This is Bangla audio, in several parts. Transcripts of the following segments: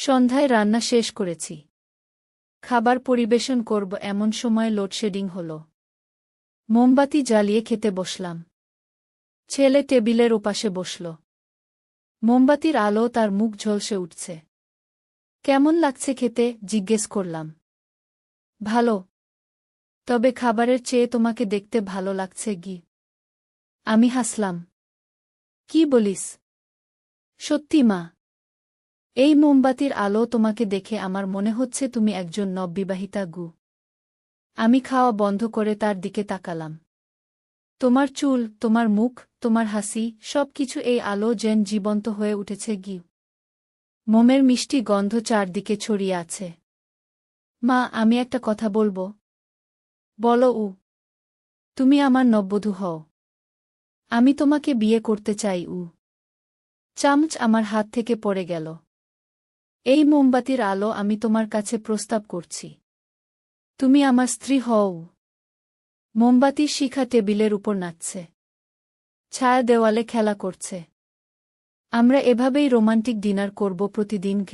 সন্ধ্যায় রান্না শেষ করেছি। খাবার পরিবেশন করব এমন সময় লোডশেডিং হল। মোমবাতি জ্বালিয়ে খেতে বসলাম। ছেলে টেবিলের ওপাশে বসল। মোমবাতির আলো তার মুখ ঝলসে উঠছে। কেমন লাগছে খেতে জিজ্ঞেস করলাম। ভালো। তবে খাবারের চেয়ে তোমাকে দেখতে ভালো লাগছে গি। আমি হাসলাম। কি বলিস? সত্যি মা। এই মোমবাতির আলো তোমাকে দেখে আমার মনে হচ্ছে তুমি একজন নববিবাহিতা গু। আমি খাওয়া বন্ধ করে তার দিকে তাকালাম। তোমার চুল, তোমার মুখ, তোমার হাসি, সব কিছু এই আলো যেন জীবন্ত হয়ে উঠেছে গি। মোমের মিষ্টি গন্ধ চারদিকে ছড়িয়ে আছে। মা, আমি একটা কথা বলবো। বলো। তুমি আমার নববধূ হও। আমি তোমাকে বিয়ে করতে চাই। চামচ আমার হাত থেকে পড়ে গেল। এই মোমবাতির আলো আমি তোমার কাছে প্রস্তাব করছি। তুমি আমার স্ত্রী হও। মোমবাতির শিখা টেবিলের উপর নাচছে। ছায়া দেওয়ালে খেলা করছে। আমরা এভাবেই রোমান্টিক ডিনার করব প্রতিদিন।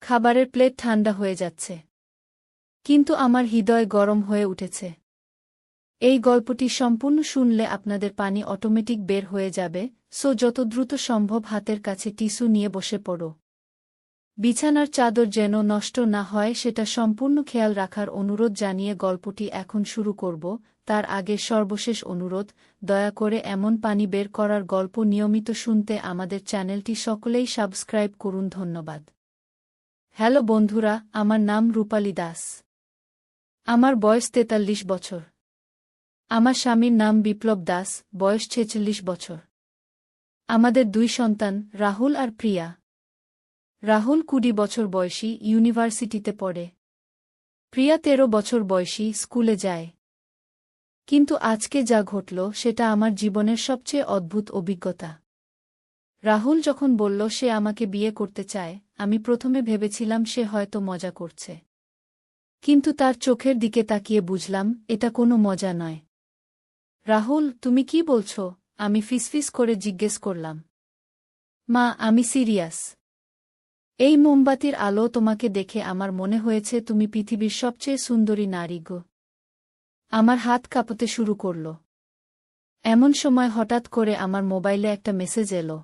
খাবারের প্লেট ঠান্ডা হয়ে যাচ্ছে। কিন্তু আমার হৃদয় গরম হয়ে উঠেছে। এই গল্পটি সম্পূর্ণ শুনলে আপনাদের পানি অটোমেটিক বের হয়ে যাবে, সো যত দ্রুত সম্ভব হাতের কাছে টিস্যু নিয়ে বসে পড়ো। বিছানার চাদর যেন নষ্ট না হয় সেটা সম্পূর্ণ খেয়াল রাখার অনুরোধ জানিয়ে গল্পটি এখন শুরু করব। তার আগে সর্বশেষ অনুরোধ, দয়া করে এমন পানি বের করার গল্প নিয়মিত শুনতে আমাদের চ্যানেলটি সকলেই সাবস্ক্রাইব করুন। ধন্যবাদ। হ্যালো বন্ধুরা, আমার নাম রূপালী দাস। আমার বয়স ৪৩ বছর। আমার স্বামীর নাম বিপ্লব দাস, বয়স ৪৬ বছর। আমাদের ২ সন্তান, রাহুল আর প্রিয়া। রাহুল ২০ বছর বয়সী, ইউনিভার্সিটিতে পড়ে। প্রিয়া ১৩ বছর বয়সী, স্কুলে যায়। কিন্তু আজকে যা ঘটল সেটা আমার জীবনের সবচেয়ে অদ্ভুত অভিজ্ঞতা। রাহুল যখন বলল সে আমাকে বিয়ে করতে চায়, আমি প্রথমে ভেবেছিলাম সে হয়তো মজা করছে। কিন্তু তার চোখের দিকে তাকিয়ে বুঝলাম এটা কোনো মজা নয়। রাহুল, তুমি কি বলছ? আমি ফিসফিস করে জিজ্ঞেস করলাম। মা, আমি সিরিয়াস। এই মোমবাতির আলো তোমাকে দেখে আমার মনে হয়েছে তুমি পৃথিবীর সবচেয়ে সুন্দরী নারী গো। আমার হাত কাঁপতে শুরু করল। এমন সময় হঠাৎ করে আমার মোবাইলে একটা মেসেজ এলো।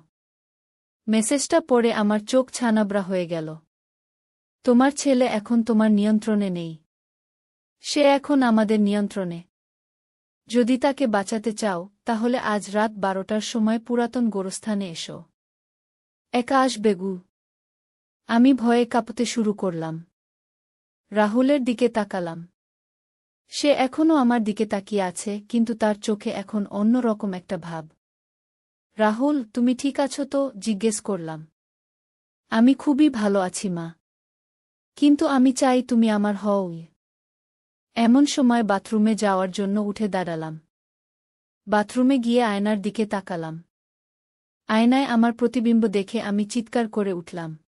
মেসেজটা পড়ে আমার চোখ ছানাবড়া হয়ে গেল। তোমার ছেলে এখন তোমার নিয়ন্ত্রণে নেই। সে এখন আমাদের নিয়ন্ত্রণে। যদি তাকে বাঁচাতে চাও, তাহলে আজ রাত ১২টার সময় পুরাতন গোরস্থানে এসো। একা আসবে গু। আমি ভয়ে কাঁপতে শুরু করলাম। রাহুলের দিকে তাকালাম। সে এখনও আমার দিকে তাকিয়ে আছে, কিন্তু তার চোখে এখন অন্য রকম একটা ভাব। রাহুল, তুমি ঠিক আছো তো? জিজ্ঞেস করলাম। আমি খুবই ভালো আছি মা। কিন্তু আমি চাই তুমি আমার হও। এমন সময় বাথরুমে যাওয়ার জন্য উঠে দাঁড়ালাম। বাথরুমে গিয়ে আয়নার দিকে তাকালাম। আয়নায় আমার প্রতিবিম্ব দেখে আমি চিৎকার করে উঠলাম।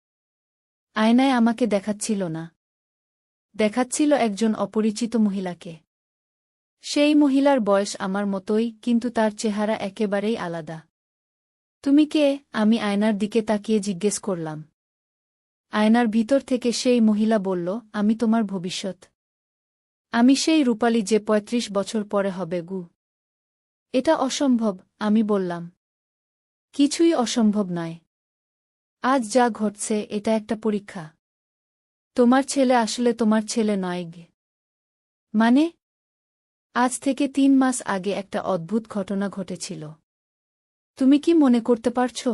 আয়নায় আমাকে দেখাচ্ছিল না। দেখাচ্ছিল একজন অপরিচিত মহিলাকে। সেই মহিলার বয়স আমার মতোই, কিন্তু তার চেহারা একেবারেই আলাদা। তুমি কে? আমি আয়নার দিকে তাকিয়ে জিজ্ঞেস করলাম। আয়নার ভিতর থেকে সেই মহিলা বলল, আমি তোমার ভবিষ্যৎ। আমি সেই রূপালী যে ৩৫ বছর পরে হবে গু। এটা অসম্ভব, আমি বললাম। কিছুই অসম্ভব নয়। আজ যা ঘটছে এটা একটা পরীক্ষা। তোমার ছেলে আসলে তোমার ছেলে নয় গে। মানে? আজ থেকে ৩ মাস আগে একটা অদ্ভুত ঘটনা ঘটেছিল। তুমি কি মনে করতে পারছ?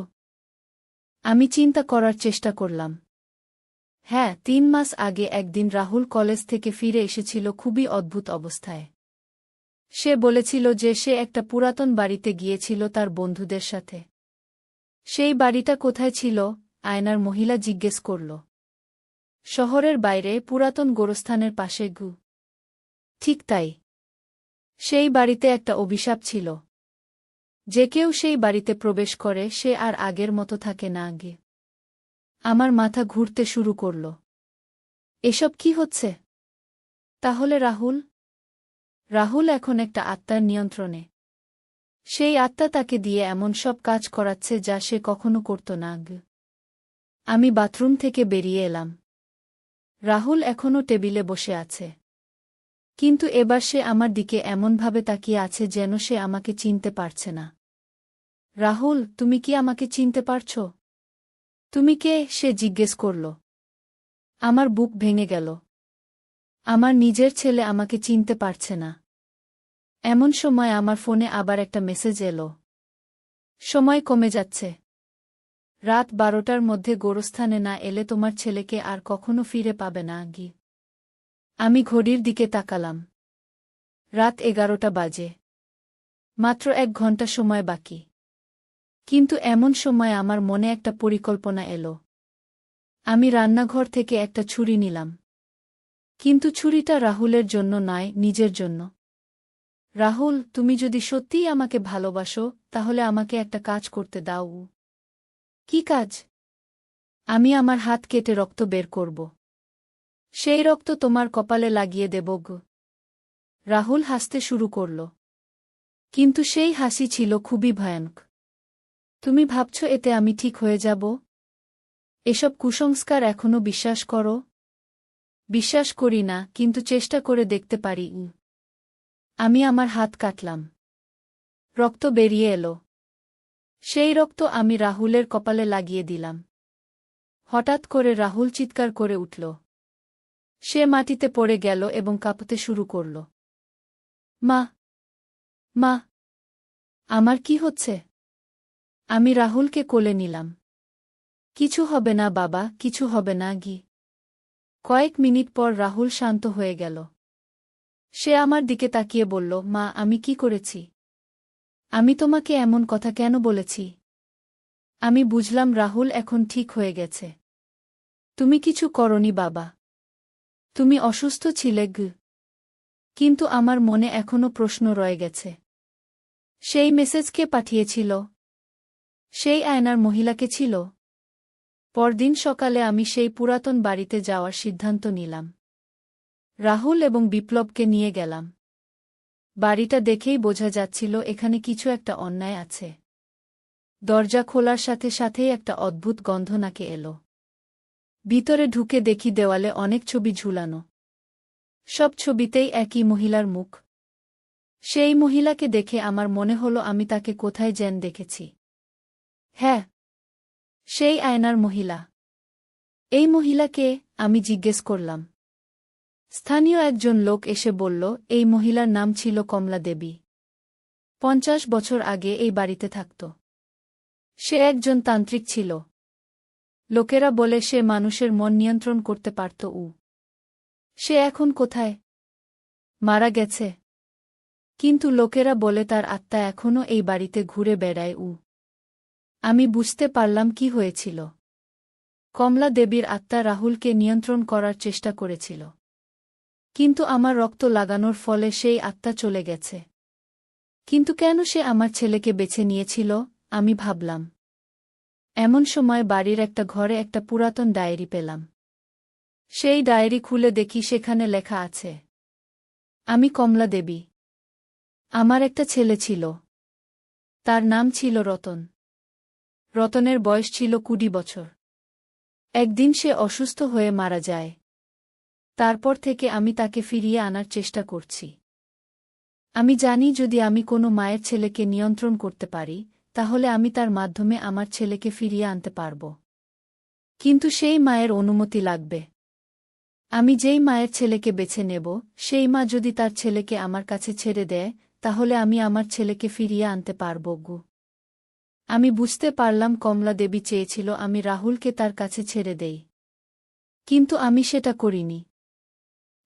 আমি চিন্তা করার চেষ্টা করলাম। হ্যাঁ, ৩ মাস আগে একদিন রাহুল কলেজ থেকে ফিরে এসেছিল খুবই অদ্ভুত অবস্থায়। সে বলেছিল যে সে একটা পুরাতন বাড়িতে গিয়েছিল তার বন্ধুদের সাথে। সেই বাড়িটা কোথায় ছিল? আয়নার মহিলা জিজ্ঞেস করল। শহরের বাইরে, পুরাতন গোরস্থানের পাশে গু। ঠিক তাই। সেই বাড়িতে একটা অভিশাপ ছিল। যে কেউ সেই বাড়িতে প্রবেশ করে সে আর আগের মতো থাকে না গে। আমার মাথা ঘুরতে শুরু করল। এসব কি হচ্ছে? তাহলে রাহুল? রাহুল এখন একটা আত্মার নিয়ন্ত্রণে। সেই আত্মা তাকে দিয়ে এমন সব কাজ করাচ্ছে যা সে কখনো করত না গে। আমি বাথরুম থেকে বেরিয়ে এলাম। রাহুল এখনও টেবিলে বসে আছে। কিন্তু এবার সে আমার দিকে এমনভাবে তাকিয়ে আছে যেন সে আমাকে চিনতে পারছে না। রাহুল, তুমি কি আমাকে চিনতে পারছ? তুমি কে? সে জিজ্ঞেস করল। আমার বুক ভেঙে গেল। আমার নিজের ছেলে আমাকে চিনতে পারছে না। এমন সময় আমার ফোনে আবার একটা মেসেজ এলো। সময় কমে যাচ্ছে। রাত 12টার মধ্যে গোরস্থানে না এলে তোমার ছেলেকে আর কখনো ফিরে পাবে না। আমি ঘড়ির দিকে তাকালাম। রাত 11টা বাজে। মাত্র 1 ঘন্টা সময় বাকি। কিন্তু এমন সময় আমার মনে একটা পরিকল্পনা এলো। আমি রান্নাঘর থেকে একটা ছুরি নিলাম। কিন্তু ছুরিটা রাহুলের জন্য নয়, নিজের জন্য। রাহুল, তুমি যদি সত্যিই আমাকে ভালোবাসো, তাহলে আমাকে একটা কাজ করতে দাও। কি কাজ? আমি আমার হাত কেটে রক্ত বের করব। সেই রক্ত তোমার কপালে লাগিয়ে দেব। রাহুল হাসতে শুরু করল। কিন্তু সেই হাসি ছিল খুবই ভয়ানক। তুমি ভাবছ এতে আমি ঠিক হয়ে যাব? এসব কুসংস্কার এখনো বিশ্বাস করো? বিশ্বাস করি না, কিন্তু চেষ্টা করে দেখতে পারি। আমি আমার হাত কাটলাম। রক্ত বেরিয়ে এলো। সেই রক্ত আমি রাহুলের কপালে লাগিয়ে দিলাম। হঠাৎ করে রাহুল চিৎকার করে উঠল। সে মাটিতে পড়ে গেল এবং কাঁপতে শুরু করল। মা! মা! আমার কি হচ্ছে? আমি রাহুলকে কোলে নিলাম। কিছু হবে না বাবা, কিছু হবে না। কয়েক মিনিট পর রাহুল শান্ত হয়ে গেল। সে আমার দিকে তাকিয়ে বলল, মা, আমি কি করেছি? আমি তোমাকে এমন কথা কেন বলেছি? আমি বুঝলাম রাহুল এখন ঠিক হয়ে গেছে। তুমি কিছু করনি বাবা। তুমি অসুস্থ ছিলে। কিন্তু আমার মনে এখনো প্রশ্ন রয়ে গেছে। সেই মেসেজ কে পাঠিয়েছিল? সেই আয়নার মহিলাকে ছিল? পরদিন সকালে আমি সেই পুরাতন বাড়িতে যাওয়ার সিদ্ধান্ত নিলাম। রাহুল এবং বিপ্লবকে নিয়ে গেলাম। বাড়িটা দেখেই বোঝা যাচ্ছিল এখানে কিছু একটা অন্যায় আছে। দরজা খোলার সাথে সাথেই একটা অদ্ভুত গন্ধ নাকে এলো। ভিতরে ঢুকে দেখি দেওয়ালে অনেক ছবি ঝুলানো। সব ছবিতেই একই মহিলার মুখ। সেই মহিলাকে দেখে আমার মনে হলো আমি তাকে কোথায় যেন দেখেছি। হ্যাঁ, সেই আয়নার মহিলা। এই মহিলাকে? আমি জিজ্ঞেস করলাম। স্থানীয় একজন লোক এসে বলল, এই মহিলার নাম ছিল কমলা দেবী। 50 বছর আগে এই বাড়িতে থাকত। সে একজন তান্ত্রিক ছিল। লোকেরা বলে সে মানুষের মন নিয়ন্ত্রণ করতে পারত। সে এখন কোথায়? মারা গেছে। কিন্তু লোকেরা বলে তার আত্মা এখনও এই বাড়িতে ঘুরে বেড়ায়। আমি বুঝতে পারলাম কি হয়েছিল। কমলা দেবীর আত্মা রাহুলকে নিয়ন্ত্রণ করার চেষ্টা করেছিল। কিন্তু আমার রক্ত লাগানোর ফলে সেই আত্মা চলে গেছে। কিন্তু কেন সে আমার ছেলেকে বেছে নিয়েছিল? আমি ভাবলাম। এমন সময় বাড়ির একটা ঘরে একটা পুরাতন ডায়েরি পেলাম। সেই ডায়েরি খুলে দেখি সেখানে লেখা আছে, আমি কমলা দেবী। আমার একটা ছেলে ছিল। তার নাম ছিল রতন। রতনের বয়স ছিল 20 বছর। একদিন সে অসুস্থ হয়ে মারা যায়। তারপর থেকে আমি তাকে ফিরিয়ে আনার চেষ্টা করছি। আমি জানি যদি আমি কোনো মায়ের ছেলেকে নিয়ন্ত্রণ করতে পারি, তাহলে আমি তার মাধ্যমে আমার ছেলেকে ফিরিয়ে আনতে পারব। কিন্তু সেই মায়ের অনুমতি লাগবে। আমি যেই মায়ের ছেলেকে বেছে নেব, সেই মা যদি তার ছেলেকে আমার কাছে ছেড়ে দেয়, তাহলে আমি আমার ছেলেকে ফিরিয়ে আনতে পারব। আমি বুঝতে পারলাম কমলা দেবী চেয়েছিল আমি রাহুলকে তার কাছে ছেড়ে দেই। কিন্তু আমি সেটা করিনি।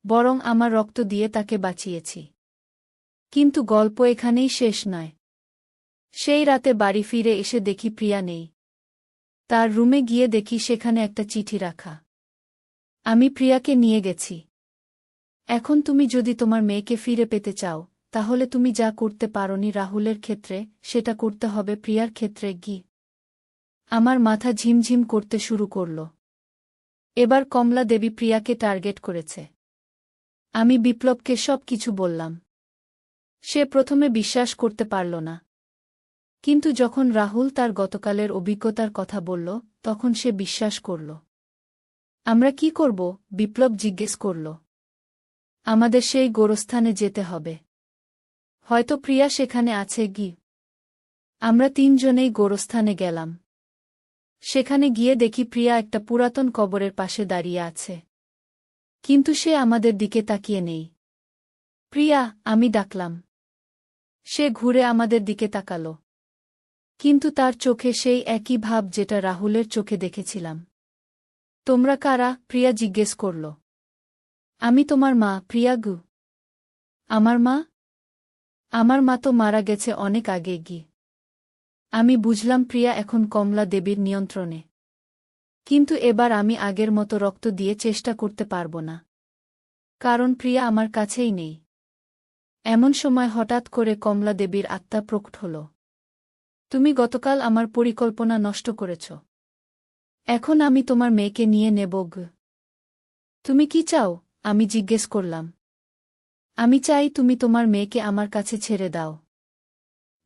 বরং আমার রক্ত দিয়ে তাকে বাঁচিয়েছি। কিন্তু গল্প এখানেই শেষ নয়। সেই রাতে বাড়ি ফিরে এসে দেখি প্রিয়া নেই। তার রুমে গিয়ে দেখি সেখানে একটা চিঠি রাখা। আমি প্রিয়াকে নিয়ে গেছি। এখন তুমি যদি তোমার মেয়েকে ফিরে পেতে চাও, তাহলে তুমি যা করতে পারোনি রাহুলের ক্ষেত্রে, সেটা করতে হবে প্রিয়ার ক্ষেত্রে। আমার মাথা ঝিমঝিম করতে শুরু করল। এবার কমলা দেবী প্রিয়াকে টার্গেট করেছে। আমি বিপ্লবকে সব কিছু বললাম। সে প্রথমে বিশ্বাস করতে পারল না। কিন্তু যখন রাহুল তার গতকালের অভিজ্ঞতার কথা বলল, তখন সে বিশ্বাস করল। আমরা কি করব? বিপ্লব জিজ্ঞেস করল। আমাদের সেই গোরস্থানে যেতে হবে। হয়তো প্রিয়া সেখানে আছে গি। আমরা তিনজনেই গোরস্থানে গেলাম। সেখানে গিয়ে দেখি প্রিয়া একটা পুরাতন কবরের পাশে দাঁড়িয়ে আছে। কিন্তু সে আমাদের দিকে তাকিয়ে নেই। প্রিয়া, আমি ডাকলাম। সে ঘুরে আমাদের দিকে তাকাল। কিন্তু তার চোখে সেই একই ভাব যেটা রাহুলের চোখে দেখেছিলাম। তোমরা কারা? প্রিয়া জিজ্ঞেস করল। আমি তোমার মা, প্রিয়া গু। আমার মা? আমার মা তো মারা গেছে অনেক আগে গি। আমি বুঝলাম প্রিয়া এখন কমলা দেবীর নিয়ন্ত্রণে। কিন্তু এবার আমি আগের মতো রক্ত দিয়ে চেষ্টা করতে পারব না। কারণ প্রিয়া আমার কাছেই নেই। এমন সময় হঠাৎ করে কমলা দেবীর আত্মা প্রকট হল। তুমি গতকাল আমার পরিকল্পনা নষ্ট করেছ। এখন আমি তোমার মেয়েকে নিয়ে নেব গু। তুমি কি চাও? আমি জিজ্ঞেস করলাম। আমি চাই তুমি তোমার মেয়েকে আমার কাছে ছেড়ে দাও।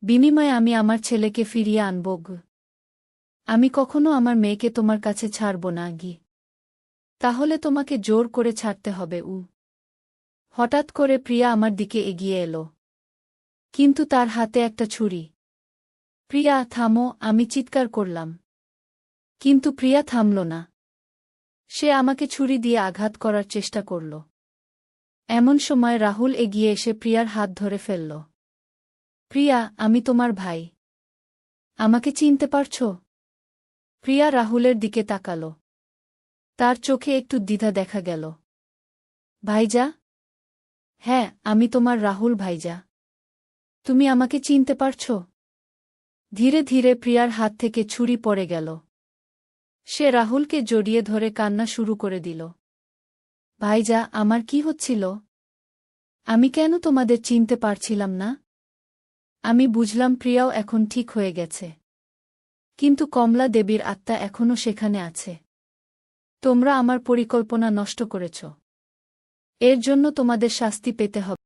বিনিময়ে আমি আমার ছেলেকে ফিরিয়ে আনব গু। আমি কখনো আমার মেয়েকে তোমার কাছে ছাড়ব না গি। তাহলে তোমাকে জোর করে ছাড়তে হবে উ। হঠাৎ করে প্রিয়া আমার দিকে এগিয়ে এলো। কিন্তু তার হাতে একটা ছুরি। প্রিয়া, থামো, আমি চিৎকার করলাম। কিন্তু প্রিয়া থামল না। সে আমাকে ছুরি দিয়ে আঘাত করার চেষ্টা করল। এমন সময় রাহুল এগিয়ে এসে প্রিয়ার হাত ধরে ফেলল। প্রিয়া, আমি তোমার ভাই। আমাকে চিনতে পারছ? প্রিয়া রাহুলের দিকে তাকাল। তার চোখে একটু দ্বিধা দেখা গেল। ভাইজা? হ্যাঁ, আমি তোমার রাহুল ভাইজা। তুমি আমাকে চিনতে পারছ? ধীরে ধীরে প্রিয়ার হাত থেকে ছুরি পড়ে গেল। সে রাহুলকে জড়িয়ে ধরে কান্না শুরু করে দিল। ভাইজা, আমার কি হচ্ছিল? আমি কেন তোমাদের চিনতে পারছিলাম না? আমি বুঝলাম প্রিয়াও এখন ঠিক হয়ে গেছে। কিন্তু কমলা দেবীর আত্মা এখনও সেখানে আছে। তোমরা আমার পরিকল্পনা নষ্ট করেছ। এর জন্য তোমাদের শাস্তি পেতে হবে।